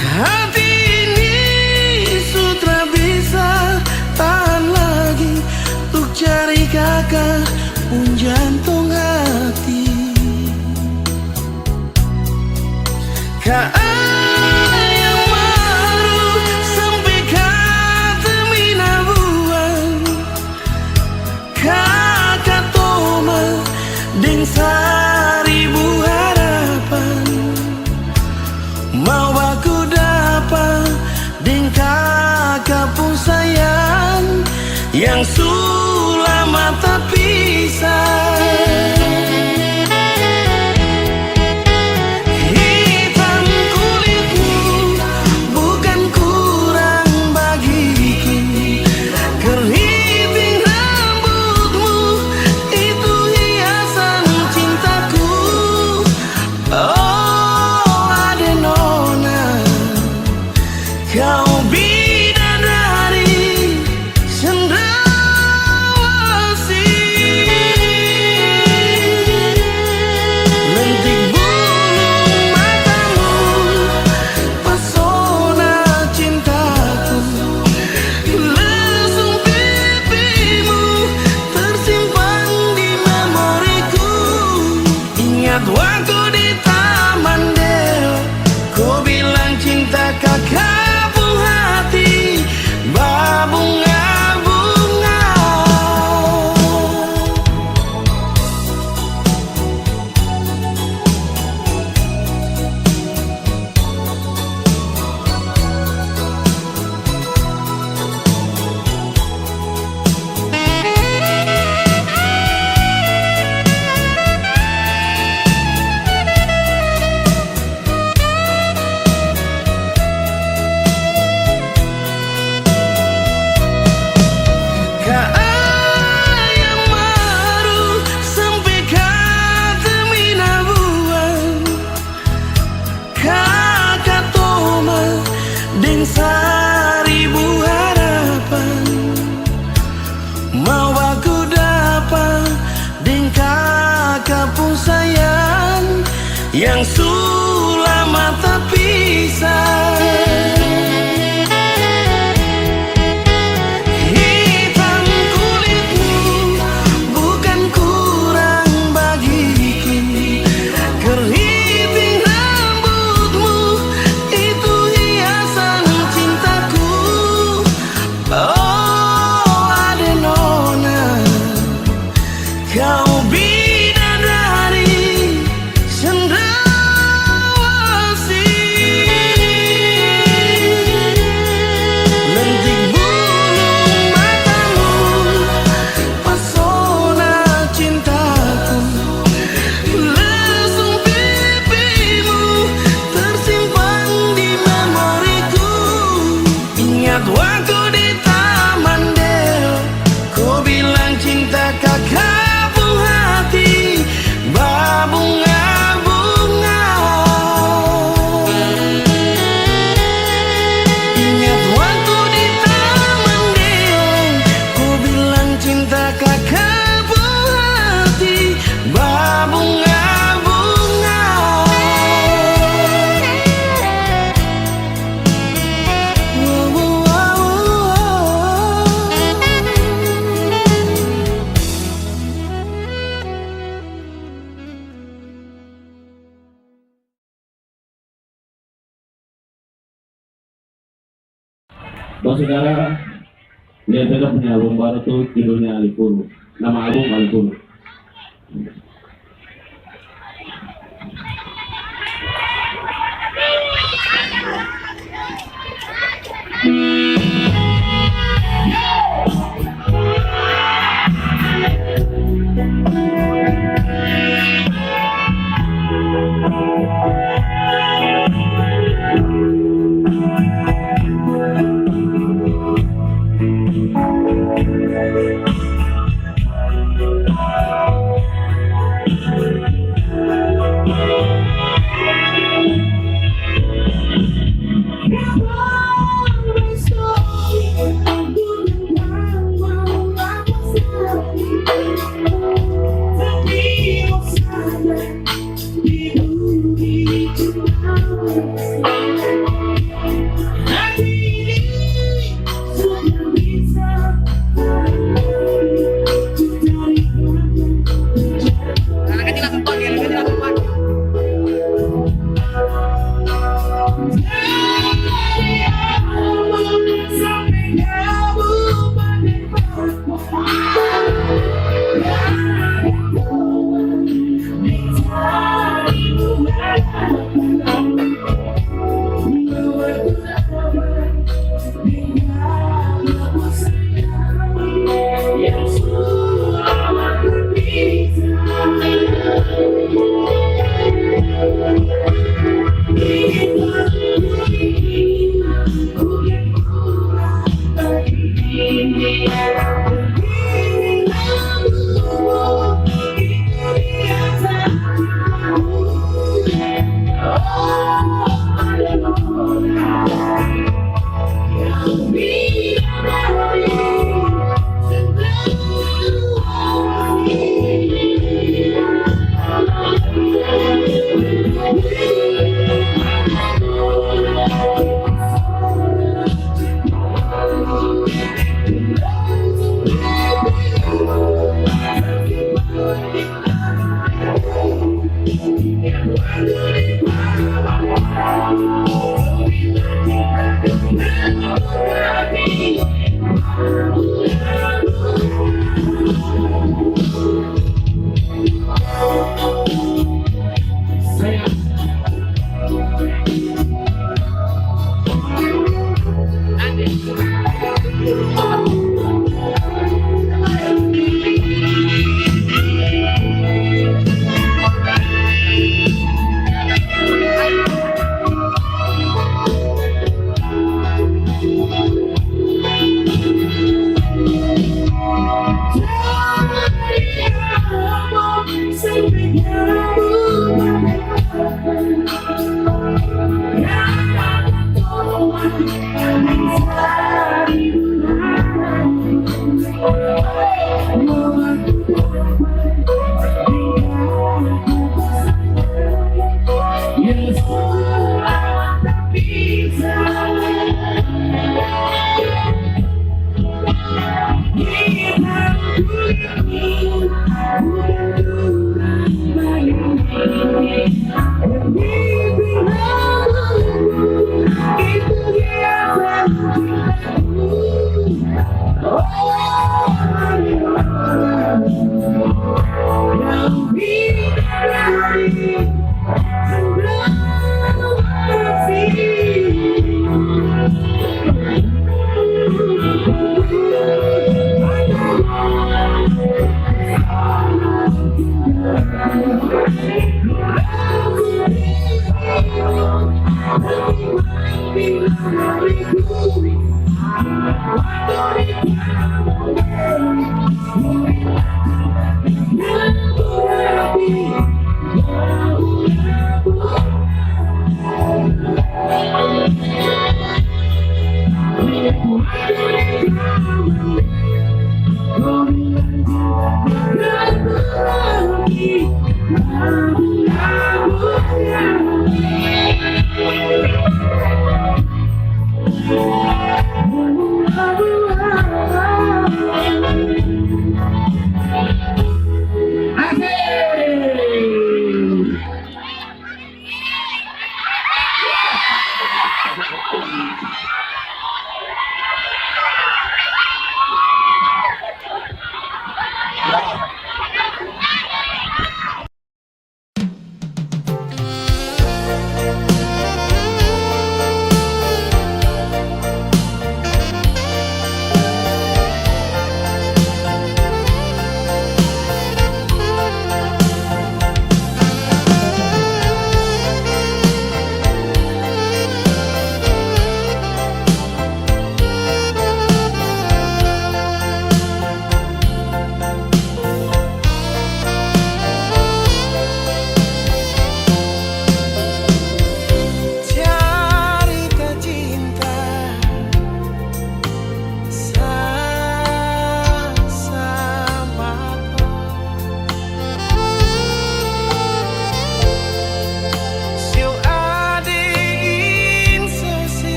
Hati ini sudah bisa tahan lagi untuk cari kakak pun jantung hati. Kak yang baru sampai kata mina buang kakak toma deng seribu harapan. Mau aku dapat deng kakak pun sayang yang sulama tak pisah. Hitam kulitmu bukan kurang bagiku, keriting rambutmu itu hiasan cintaku. Oh Adenona, kau bidadari cendrawasih. Lentik bulu matamu pesona cintaku, lesung pipimu tersimpan di memoriku. Ingat waktu di Taman Dewa, kau bilang cinta kakak pun hati berbunga-bunga. Kak yang baru sampai kata mina buang kakak toma deng seribu harapan. Mau aku dapat deng kakak pun sayang yang sulama tak pisah. Hitam kulitmu bukan kurang bagiku, keriting rambutmu itu hiasan cintaku. Oh Adenona, kau bidadari cendrawasih. Lentik bulu matamu pesona cintaku, lesung pipimu tersimpan di memoriku. Ingat waktu di Taman Dewa, kau bilang cinta kakak pun hati berbunga-bunga. Ingat waktu di Taman Dewa, kau bilang cinta kakak pun hati berbunga-bunga. Bang saudara, lihat beta punya album baru tuh judulnya Alikuno. Nama album Alikuno.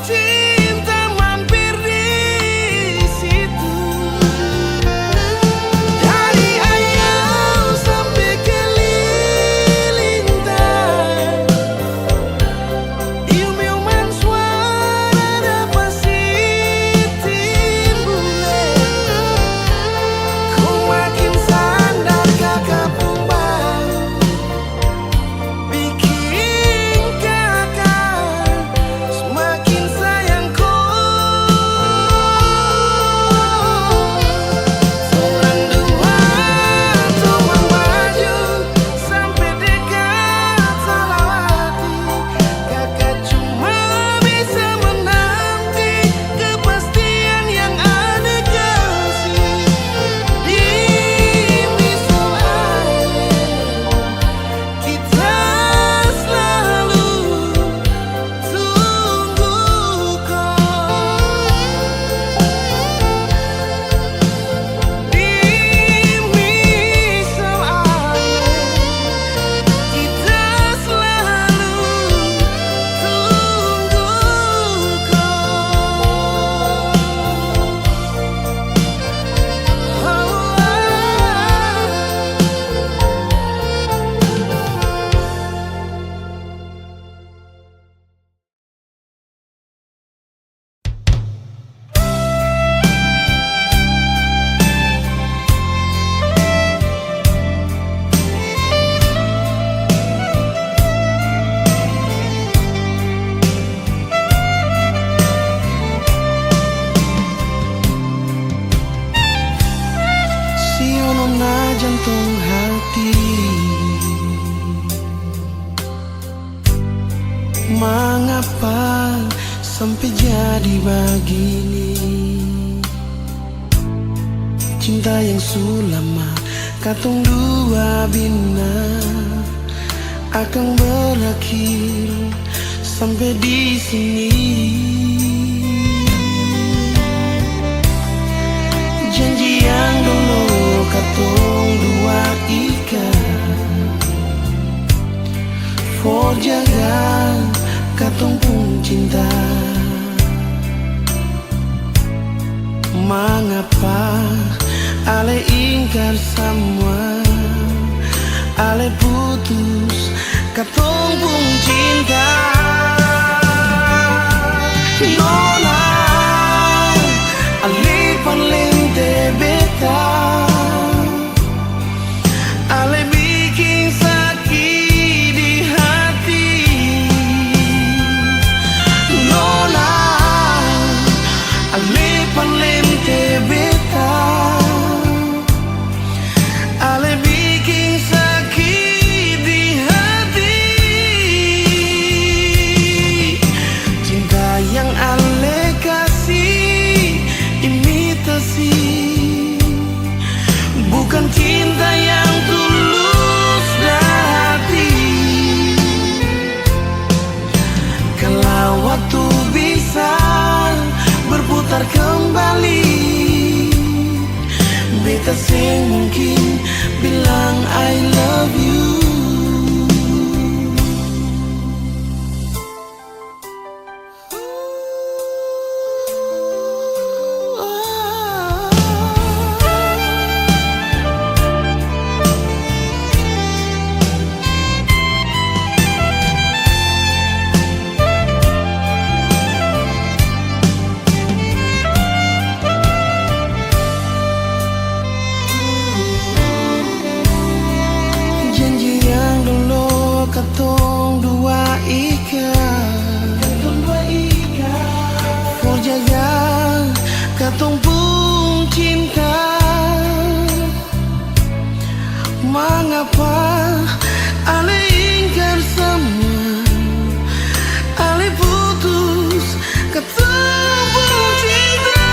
cinta mampir di situ. Dari ayam sampai ke lilintang, ium-iuman suara dapat timbulnya. Ku makin sadar kakak pun baru bikin kakak semakin sayang kau. Turun dua tuang baju sampai dekat Salawati, kakak cuma bisa menanti kepastian yang ada kasih di misal air. Kita selalu tunggu kau di misal air. Kita selalu tunggu Sionona jantung hati, mengapa sampai jadi begini? Cinta yang sulama katong dua bina akan berakhir sampai di sini. Janji yang dulu katong dua ikat, for jaga katong pun cinta. Mengapa ale ingkar semua, ale putus katong pun cinta. Nona ale palente beta, ale bikin sakit di hati. Nona ale palente beta, ale bikin sakit di hati. Cinta yang ale kasih imitasi, bukan cinta yang tulus dari hati. Kalau waktu bisa berputar kembali, beta sing mungkin bilang I love you. Janji yang dulu katong dua ikat, for jaga katong pun cinta. Mengapa ale ingkar semua, ale putus katong pun cinta.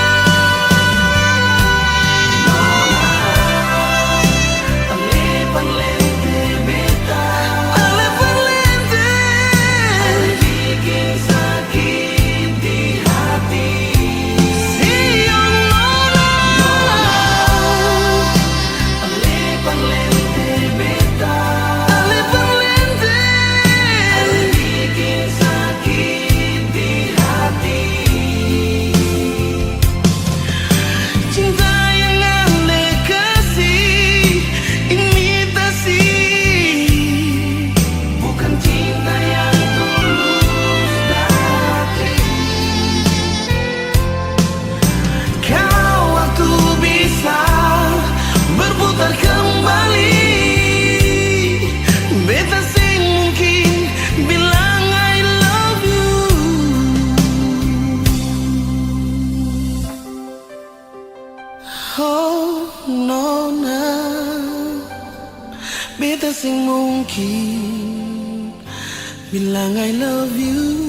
Beta sing mungkin bilang I love you.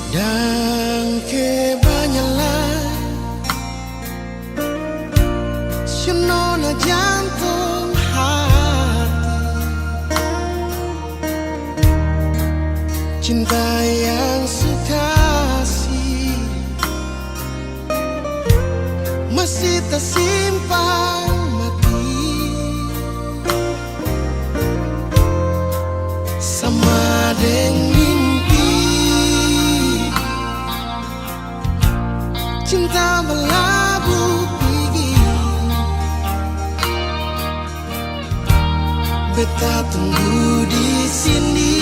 Dan kebanyakan senona jantung hati, cinta yang sekasih masih tersimpan mati sama dengan cinta berlabuh pergi. Beta tunggu di sini,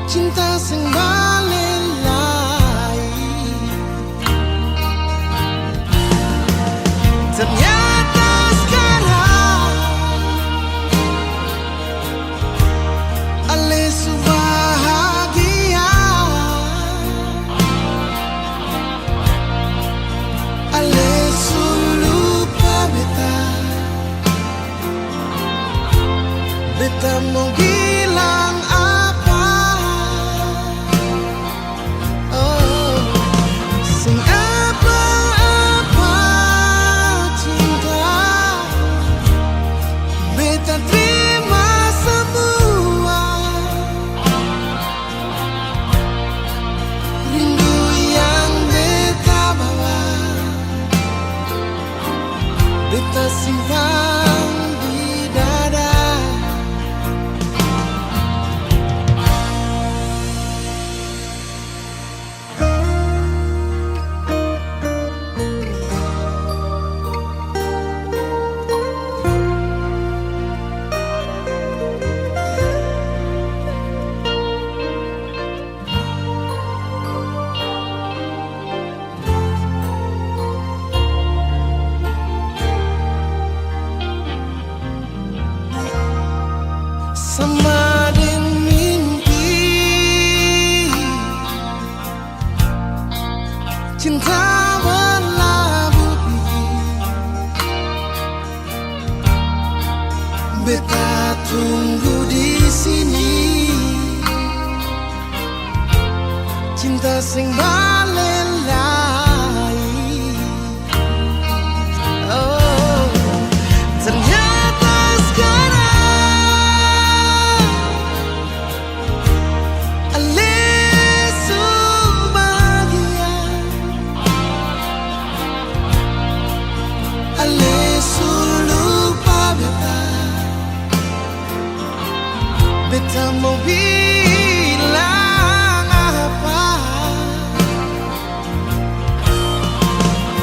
cinta sing balelai. Ternyata sekarang ale bahagia, ale lupa beta mau bilang apa? Oh, sing apa-apa cinta, beta terima semua. Rindu yang beta bawa, beta simpan di dada. Sama dengan mimpi, cinta berlabuh pergi. Beta tunggu di sini, cinta sing balelai. Oh, ternyata sekarang beta mau bilang apa?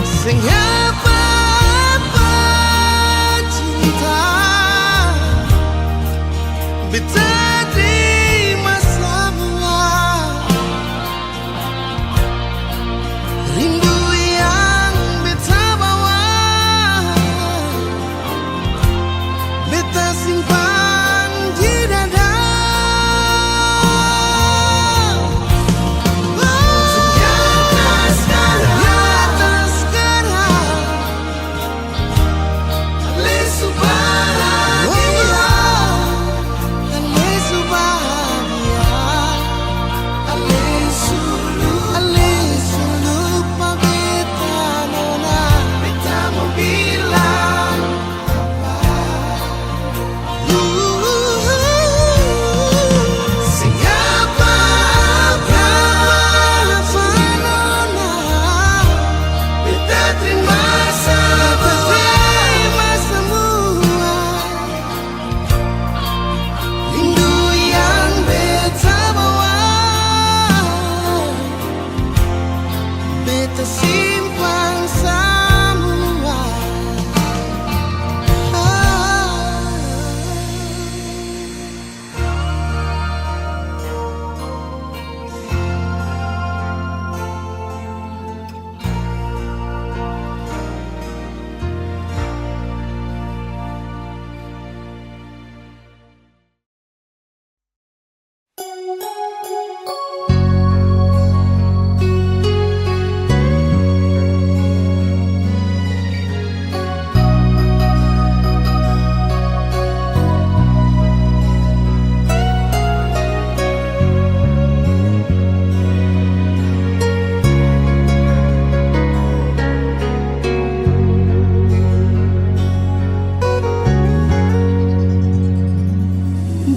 Sing apa-apa cinta, beta terima semua. Rindu yang beta bawa, beta simpan di dada.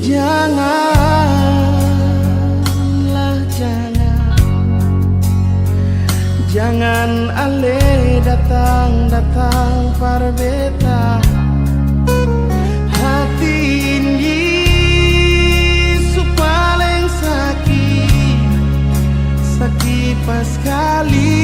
Janganlah jangan ale datang parbeta hati ini paling sakit pas sekali.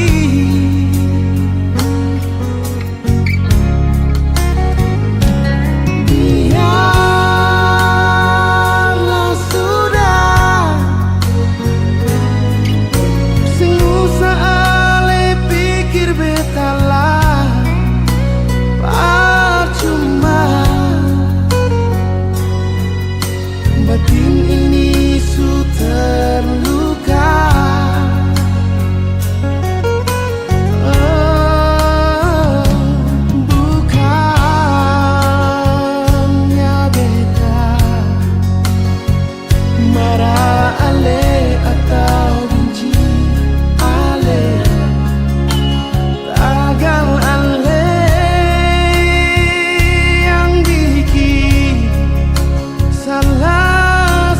Batin ini su terluka, bukannya beta marah ale atau benci ale, tagal ale yang bikin salah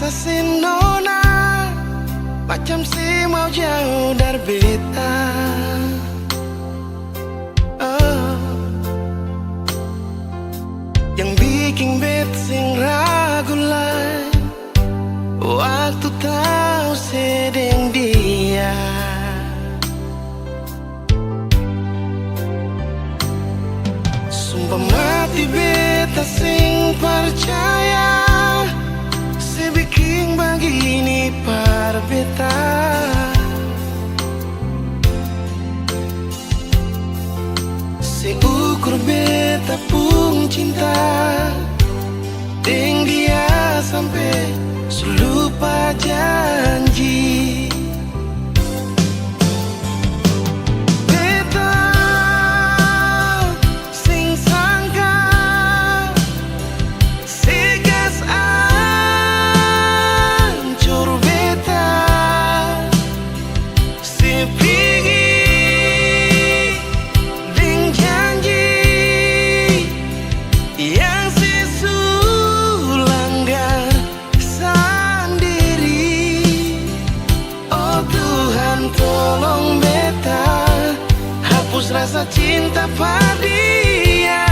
rasa si nona macam si mau jauh dari beta. Yang bikin bet sing ragu lah waktu tahu sedang dia. Sumpah mati beta sing percaya si bikin begini par beta. Si ukur beta pun cinta dengan dia sampai lupa janji. Beta sing sangka sigas ancur beta si pigi ding janji yang si sulanggar sendiri. Oh Tuhan tolong beta hapus rasa cinta pada dia.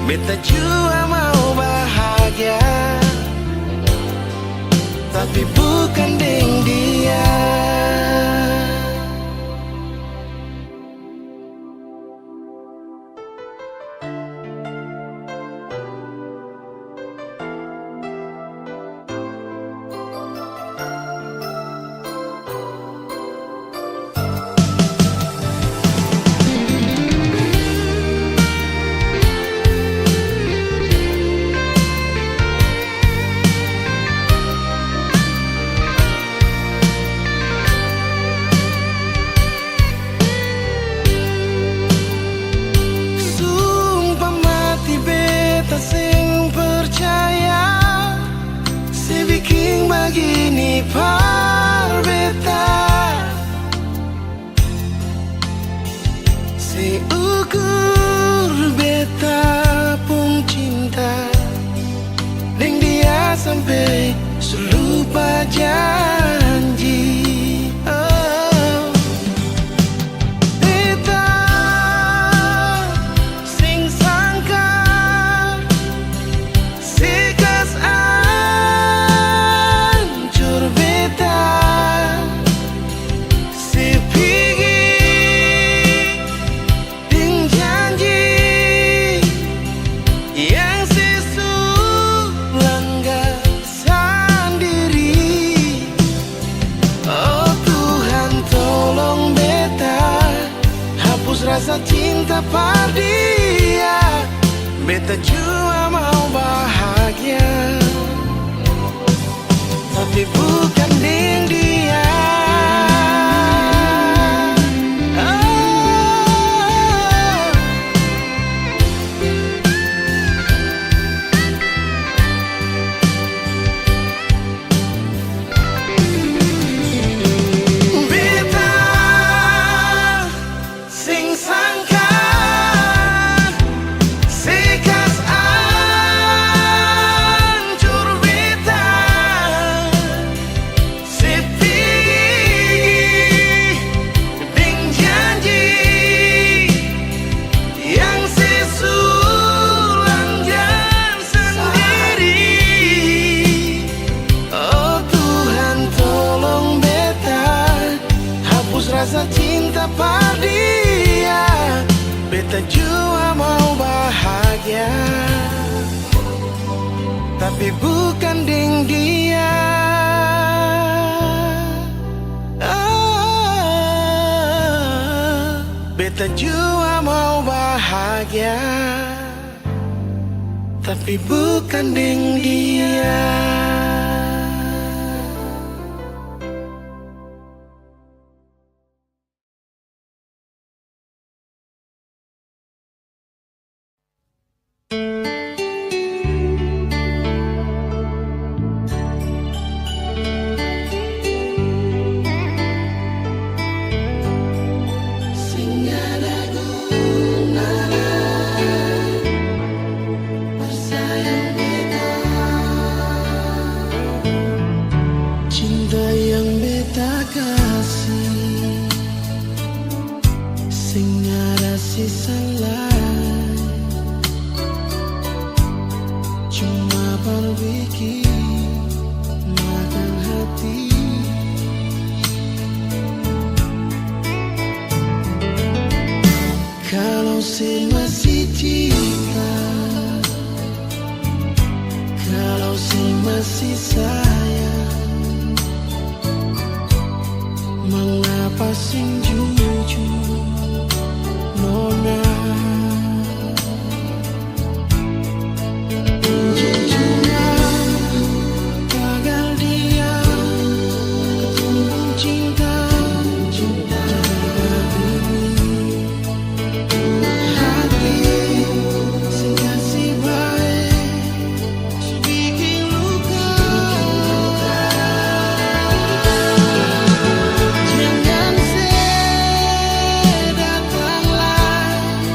Beta juga mau bahagia tapi bukan dengan dia. Sumpah mati beta sing percaya si bikin begini par beta. Si ukur beta pun cinta dengan dia sampai lupa janji. Beta sing sangka sigas ancur beta si pigi ding janji yang si sulanggar sendiri. Oh Tuhan tolong beta hapus rasa cinta pada dia. Beta juga mau bahagia tapi bukan dengan dia. Beta sing sangka sigas ancur beta si pigi ding janji yang si sulanggar sendiri. Oh Tuhan tolong beta hapus rasa cinta pada dia. Beta juga mau bahagia tapi bukan dengan dia. Beta juga mau bahagia tapi bukan dengan dia. Bersayang beta bikin makan hati. Kalau saya masih cinta, kalau saya masih sayang, mengapa sing jujur nona? Jujurnya gagal dia ketumbung cinta, cinta berdiri. Hati sing kasih baik bikin luka. Jangan sedatang lagi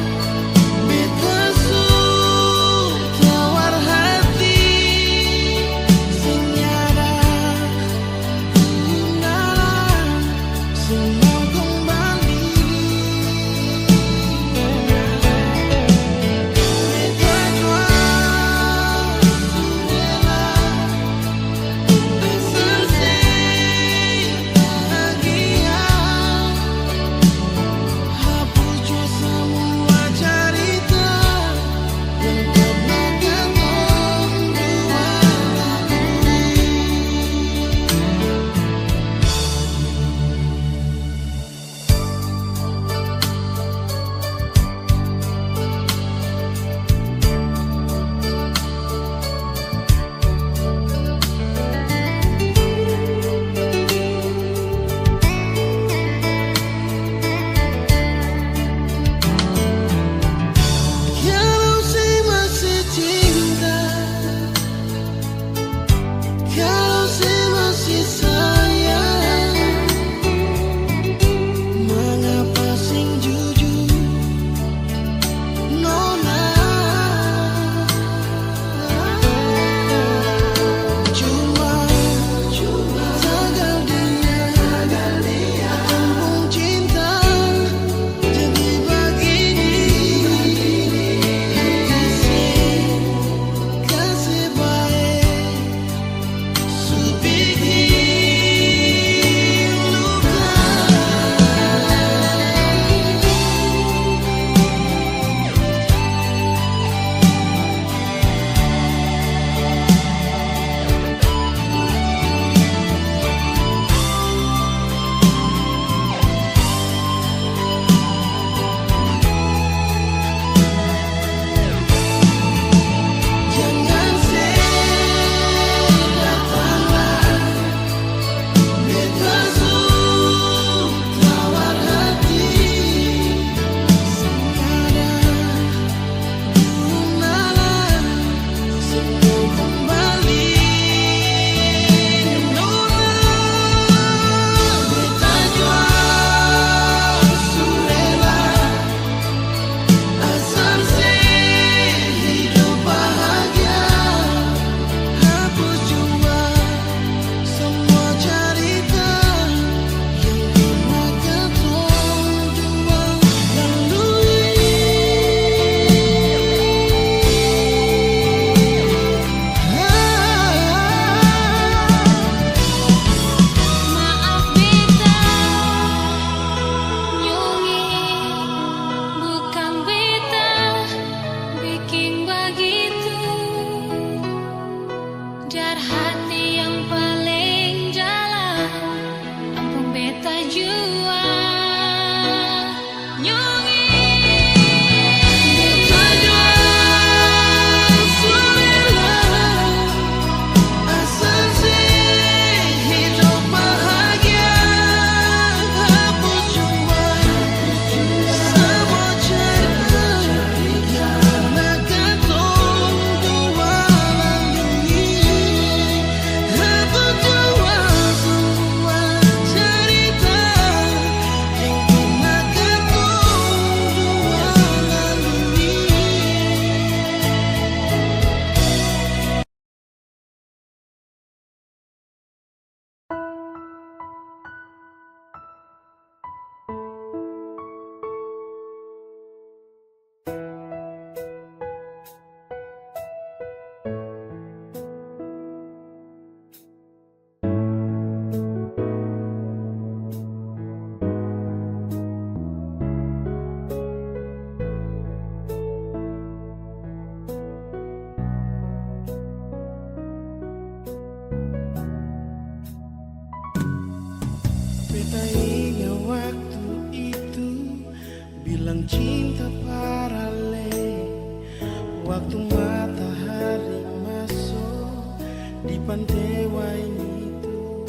Waktu matahari masuk di pantai Wainito,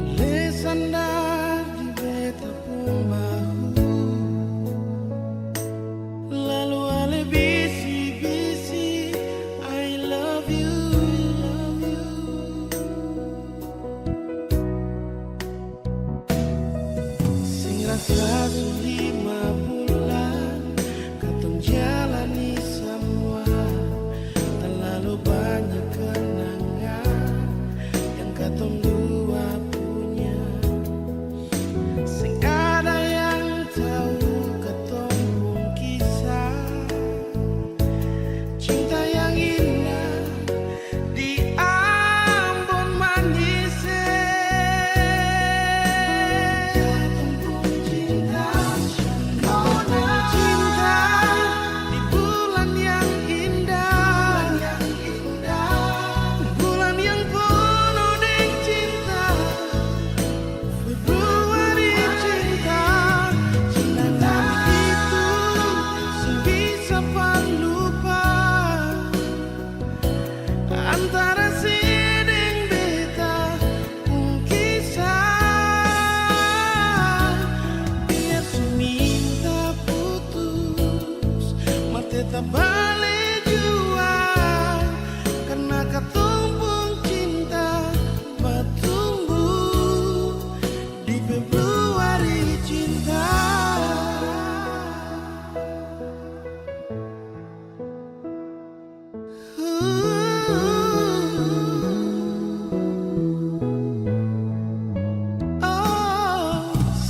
Alessandra di beta pembahu, lalu ale bisi-bisi I love you, sing rasa 5 bulan katong jalani semua, terlalu banyak kenangan yang katong dua punya. Sing ada yang tahu katong pun kisah cinta yang indah di Ambon manis. Katong pun cinta, cinta di bulan yang indah, bulan yang penuh dengan cinta. Februari cinta, cinta itu sebisa lupa antara siding beta pun kisah. Biar seminta putus mati tak balik jua, karena katong pun cinta bertumbuh di Februari cinta.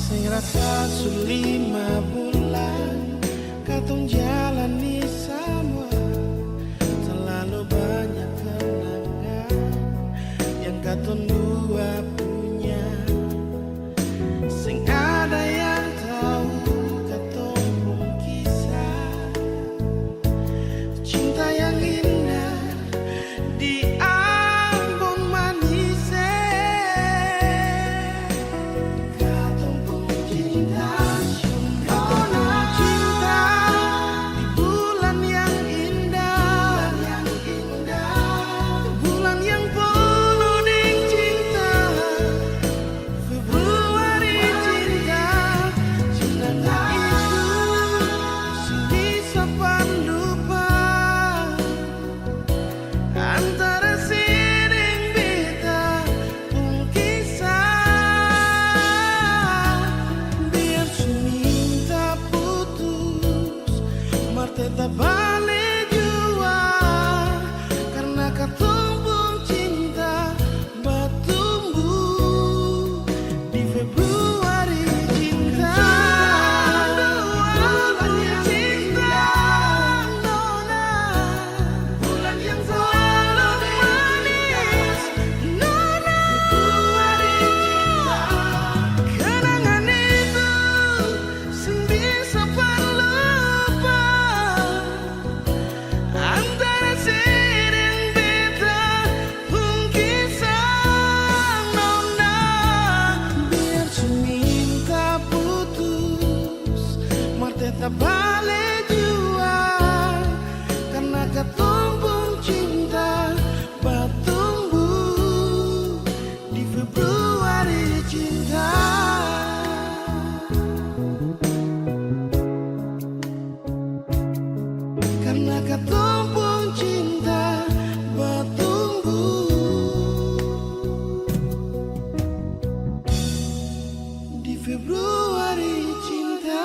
Sing rasa 5 bulan katong jalani semua, terlalu banyak kenangan yang katong dua punya. Sing ada yang tahu katong pun kisah cinta yang indah di Ambon manis. Katong pun cinta, cinta di bulan yang indah, bulan yang penuh dengan cinta. Februari cinta, cinta itu sebisa lupa antara siding beta pun kisah. Biar seminta putus marte tak balik jua, karena katong pun cinta bertumbuh di Februari cinta. Bulan yang cinta, nona, bulan yang selalu manis, nona. Februari cinta, kenangan itu sing bisa lupa antara siding beta pun kisah, nona. Biar seminta putus marte tak balik jua, karena katong pun cinta bertumbuh di Februari cinta. Karena katong pun cinta bertumbuh di Februari cinta.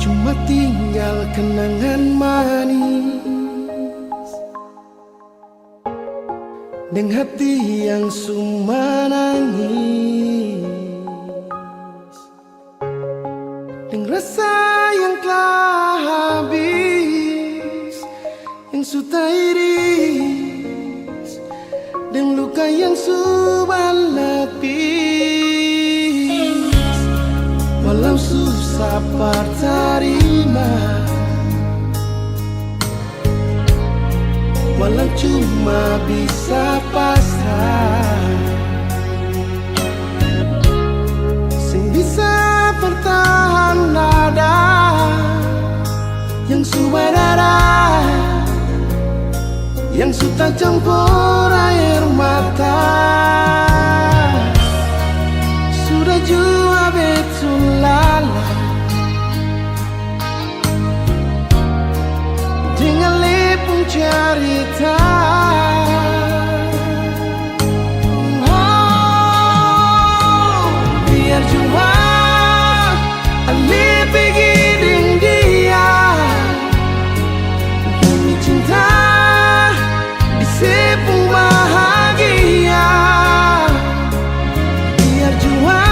cuma tinggal kenangan manis dengan hati yang suma nangis, dengan rasa yang telah habis, yang sudah iris, dan luka yang sudah lapis. Walau susah terima, walau cuma bisa pasrah, sing bisa bertahan nada yang sudah darah, yang sudah campur air mata, sudah jua betul lala dengan lepung cerita. Oh, biar jua Ali pergi dengan dia demi cinta di sepung bahagia. Biar jua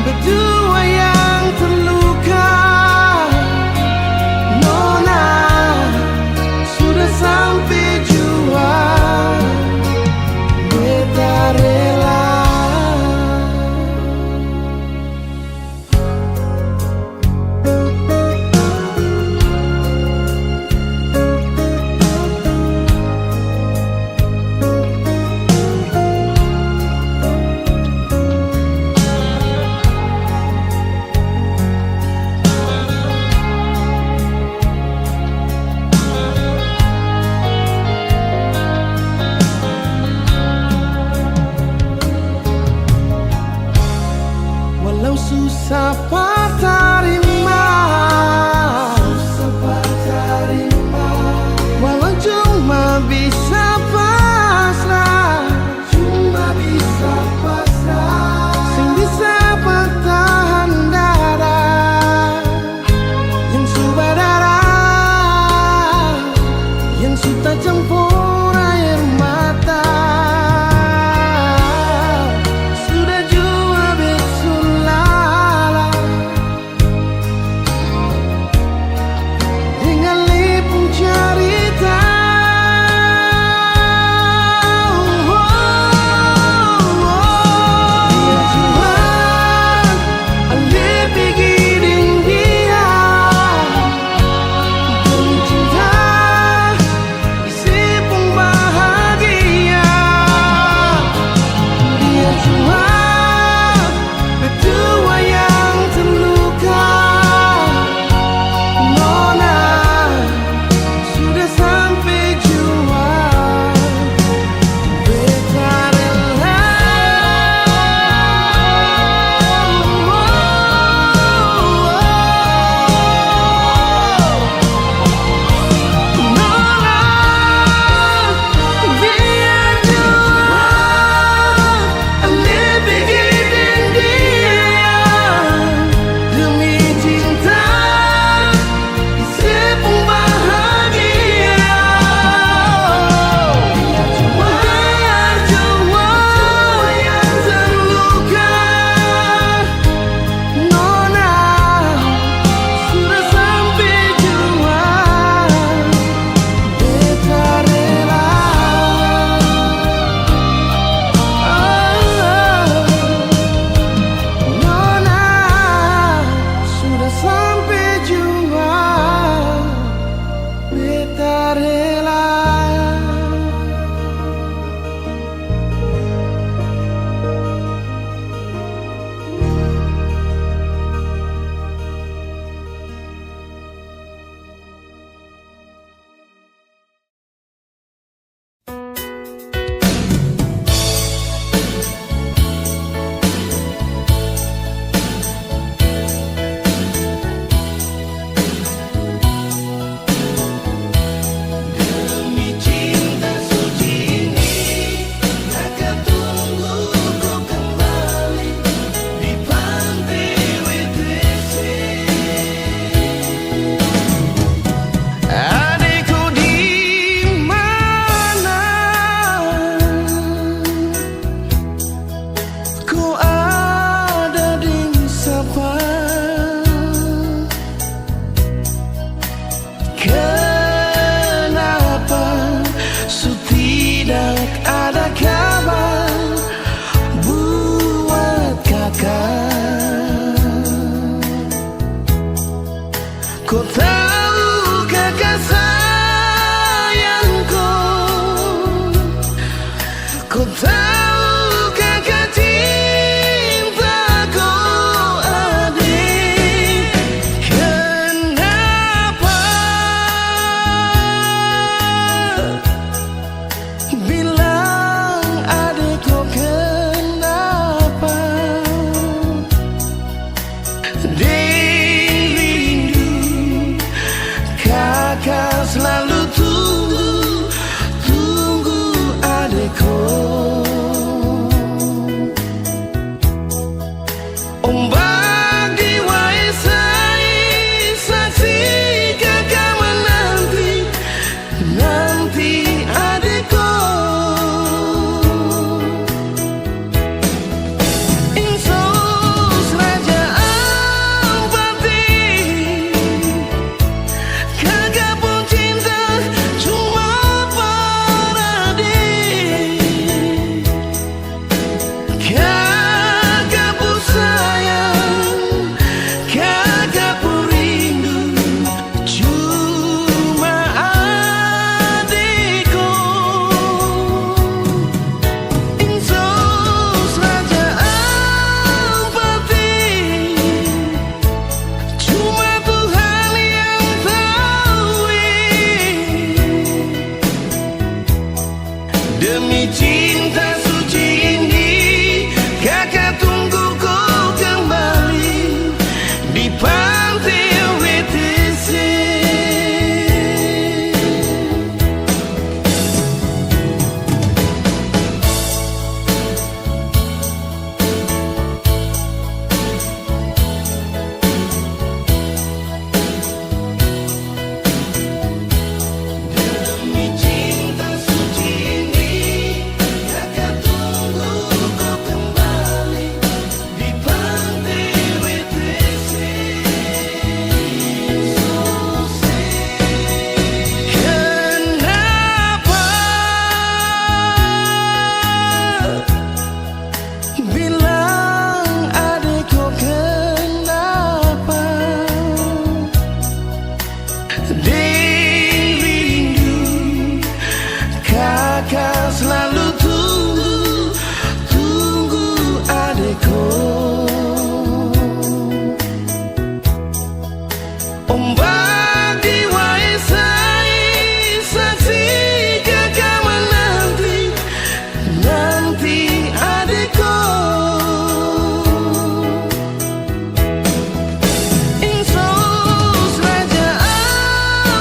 berdua yang terluka, Nona sudah sampai Ku tahu kakak sayangku, ku tahu kakak cintaku adik. Kenapa bilang adikku, kenapa kakak selalu tunggu adikku. Ombak di waisai saksi kakak menanti adikku. Insos raja empati, kakak pun cinta cuma peradik. Kakak pun sayang, kakak pun rindu cuma adikku. Insos raja empati, cuma Tuhan yang tahu. Demi cinta suci ini, kakak tunggu kau kembali di pantai WTC. Demi cinta suci ini, kakak tunggu kau kembali di pantai WTC. Kenapa bilang adikku, kenapa rindu kakak selalu tunggu adikku. Ombak di waisai saksi kakak menanti adikku. Insos raja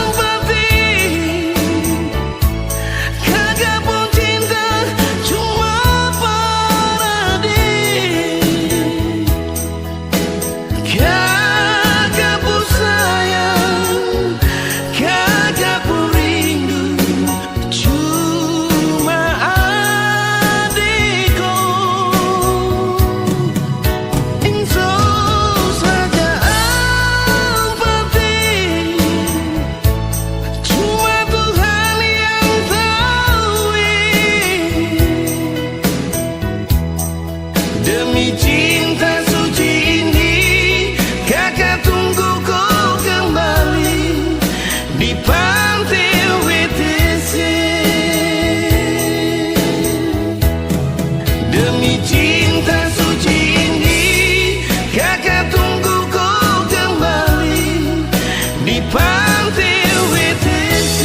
empati, kakak pun cinta cuma peradik. Kakak pun sayang, kakak pun rindu cuma adikku. Insos raja empati, cuma Tuhan yang tahu. Demi cinta suci ini, kakak tunggu kau kembali di pantai WTC. Demi cinta suci ini, kakak tunggu kau kembali di pantai WTC.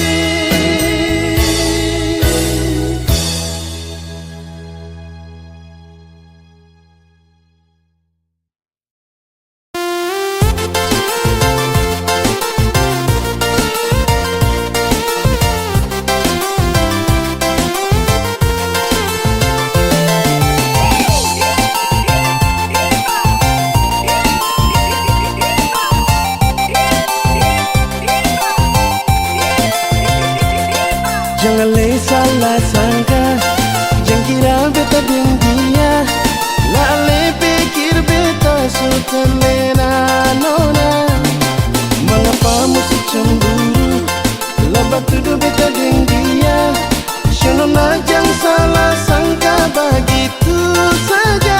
Jangan le salah sangka, jangan kira beta dengan dia. Lale pikir beta suka lena nona. Mengapa mesti cemburu? Lebat tuduh beta dengan dia. Nona jangan salah sangka begitu saja.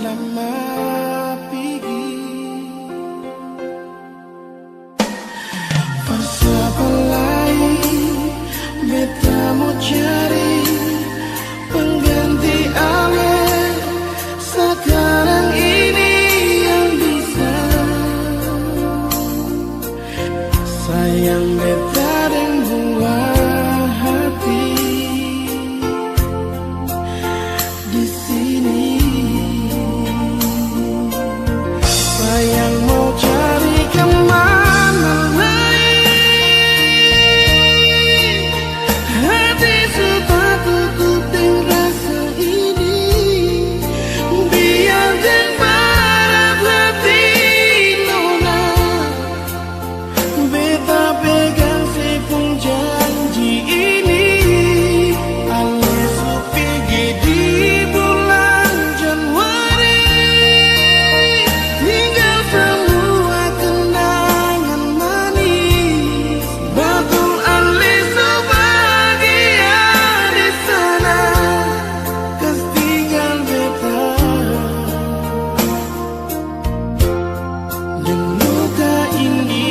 lama pergi. Siapa lain beta mau cari pengganti Ale sekarang ini yang bisa sayang beta dan buah hati di sini. Sayang mau cari kemana lagi, hati sudah tutup dengan rasa ini. Biar dan barat hati nona, beta pegang sepung janji ini. Ale supigi di bulan Januari, tinggal semua kenangan manis. Betul Ale sebahagia di sana, kas tinggal beta dan luka ini.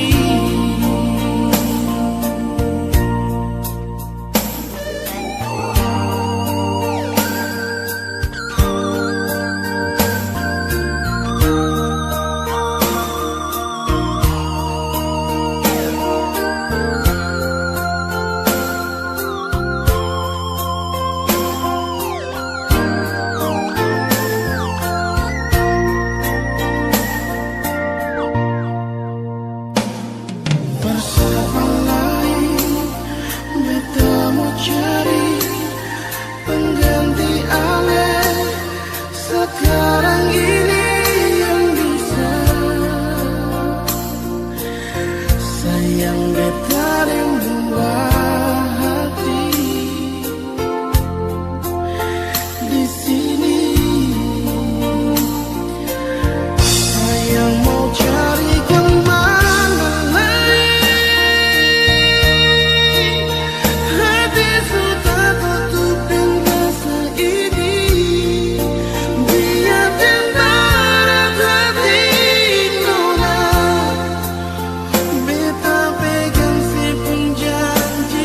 Bersama lain beta mau cari pengganti Ale sekarang ini yang bisa sayang beta dan buah hati di sini. Sayang mau cari kemana lagi, hati sudah tutup dengan rasa ini. Biar dan barat hati nona, beta pegang sepung janji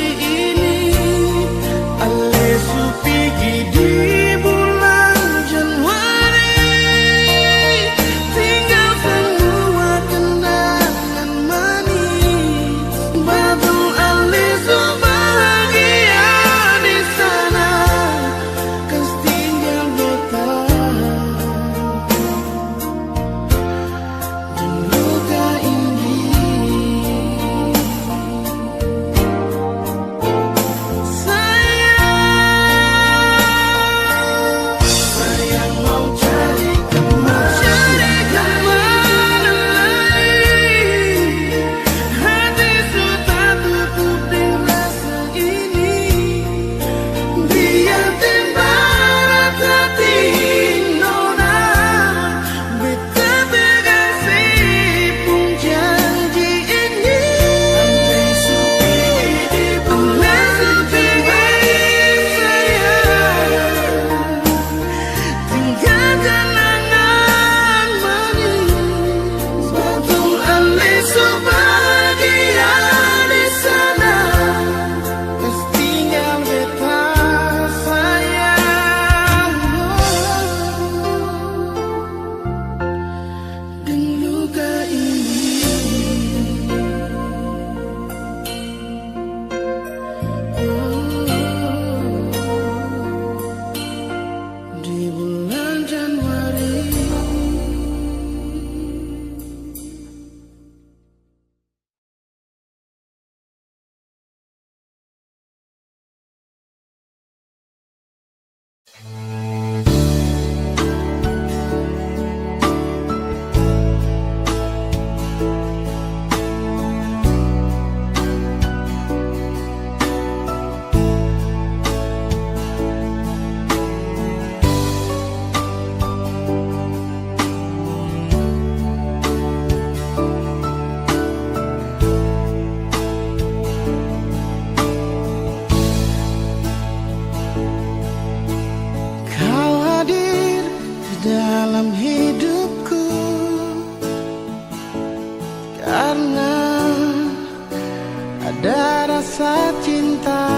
ada rasa cinta.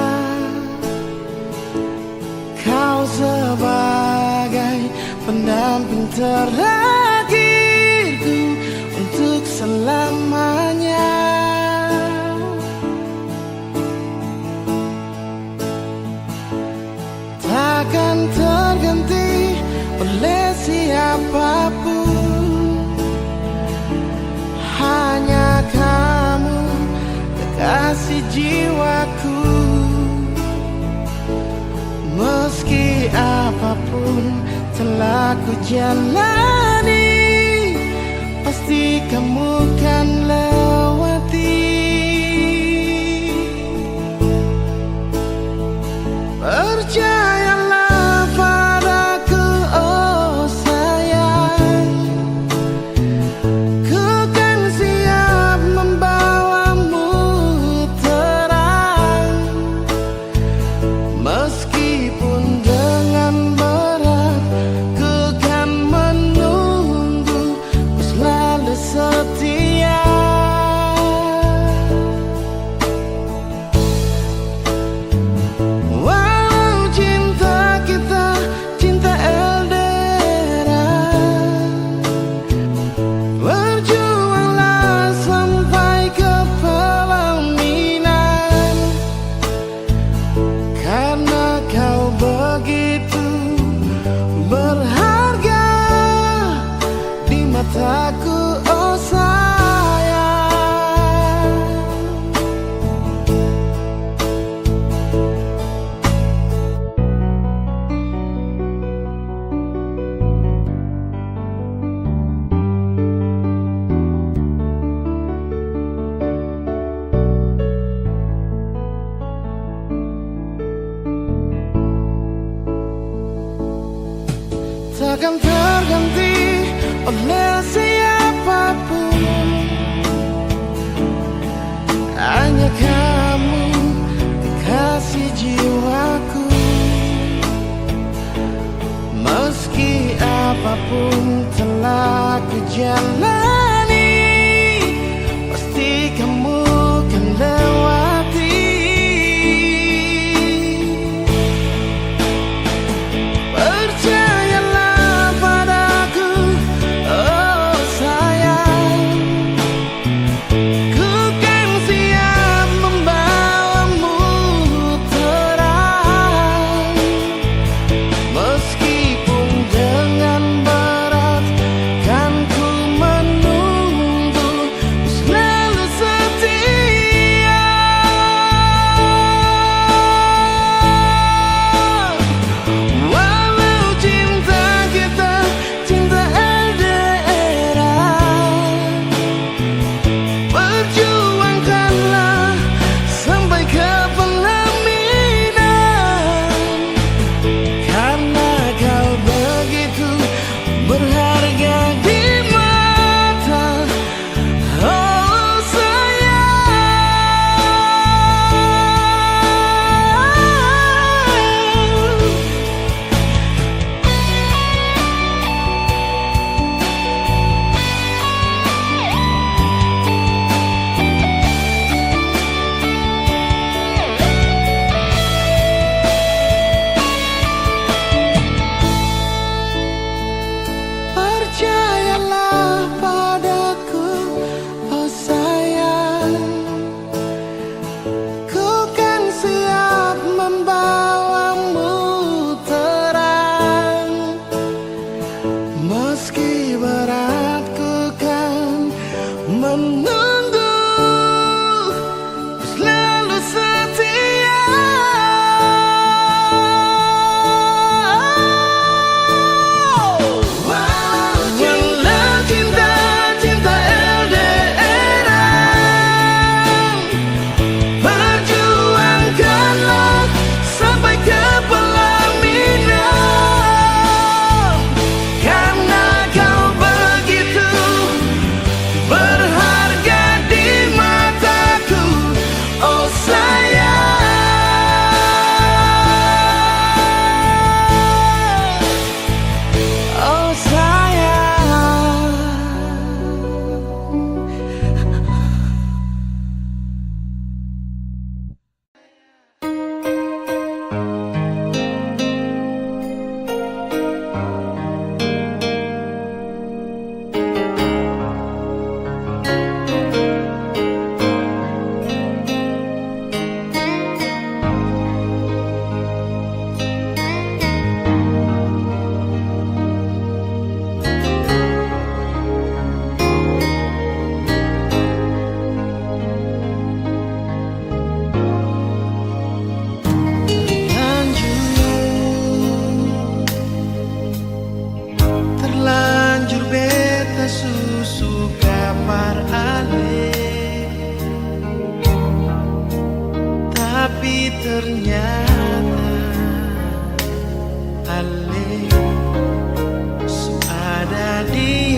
Kau sebagai pendamping terakhirku untuk selamanya. Takkan terganti oleh siapapun, hanya kamu kekasih jiwaku. Meski apapun telah ku jalani, pasti kamu kan lewati. Percayalah padaku, oh sayang, ku kan siap membawamu terang. Meskipun dengan berat, ku kan menunggu, ku selalu setia. Walau cinta kita cinta LDR, berjuanglah sampai ke pelaminan. Karena kau begitu berharga di mataku, oh sayang. Takkan terganti oleh siapapun, hanya kamu kekasih jiwaku. Meski apapun telah ku jalani, pasti kamu kan lewati. Percayalah padaku, oh sayang, ku kan siap membawamu terang. Meskipun dengan berat, kan ku menunggu. Tapi ternyata Ale su ada di